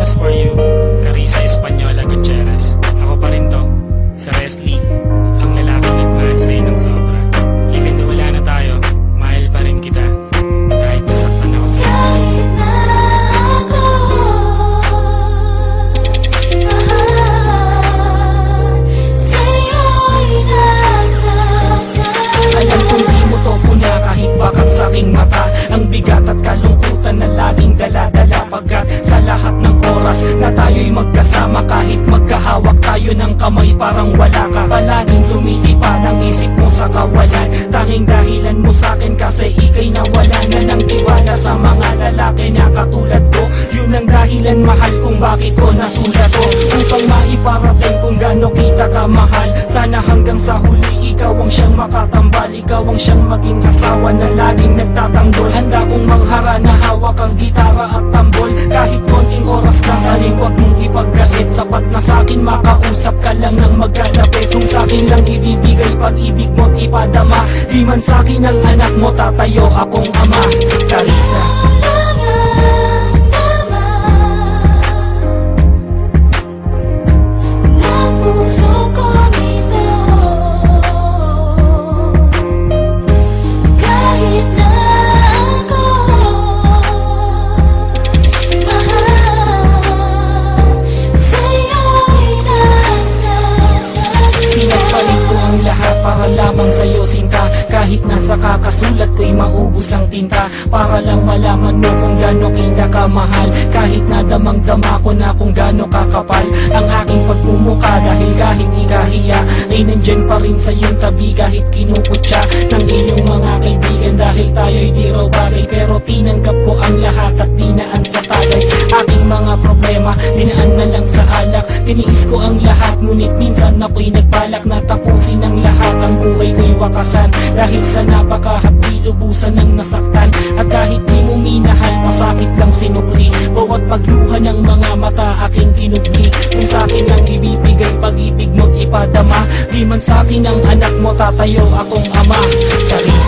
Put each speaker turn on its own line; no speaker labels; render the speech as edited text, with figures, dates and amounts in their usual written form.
Just for you, Carissa Española Gutierrez. Ako pa rin to, sa Wesley, ang lalaking nagmahal sa'yo ng sobra. Even though wala na tayo, mahal pa rin kita. Kahit nasaktan ako sa'yo.
Kahit na ako mahal sa'yo'y nasasaktan.
Alam kong di mo to puna kahit bakat sa aking mata. Ang bigat at kalungkutan na laging dala-dala. Pagkat sa lahat ng oras na tayo'y magkasama, kahit magkahawak tayo ng kamay parang wala ka. Palaging lumilipad ang isip mo sa kawalan. Tanging dahilan mo sa'kin kasi ika'y nawala na ng tiwala sa mga lalaki na katulad ko. Yun ang dahilan mahal kung bakit ko nasulat ko, upang maiparating kung gaano kita kamahal. Sana hanggang sa huli ikaw ang siyang makatambal. Ikaw ang siyang maging asawa na laging nagtatanggol. Handa kong manghara na hawak ang gitara at tambol. Kahit konting oras lang sa liwag mong ipagkait. Sapat na sa'kin makausap ka lang ng magkalapit. Kung sa'kin lang ibibigay pag-ibig mo't ipadama. Di man sa'kin ang anak mo, tatayo akong ama. Carissa. Para lamang sa'yo sinta, kahit nasa kakasulat ko'y maubos ang tinta. Para lang malaman mo kung gaano kita kamahal. Kahit nadamang-dama ko na kung gaano kakapal ang aking pagmumuka. Dahil kahit ikahiya ay nandyan pa rin sa iyong tabi. Kahit kinukutya ng iyong mga kaibigan. Dahil tayo'y di raw bagay, pero tinanggap ko ang lahat at dinaan sa tagay. Aking mga problema, dinaan na lang sa alak. Tiniis ko ang lahat, ngunit minsan ako'y nagbalak na tapusin ang lahat. Ang buhay ko'y wakasan dahil sa napakahapdi lubusan ng nasaktan. At kahit di mo minahal, masakit lang sinukli. Bawat pagluha ng mga mata aking kinubli. Kung sa'kin lang ibibigay pag-ibig mo't ipadama. Di man sa'kin ang anak mo, tatayo akong ama. Carissa.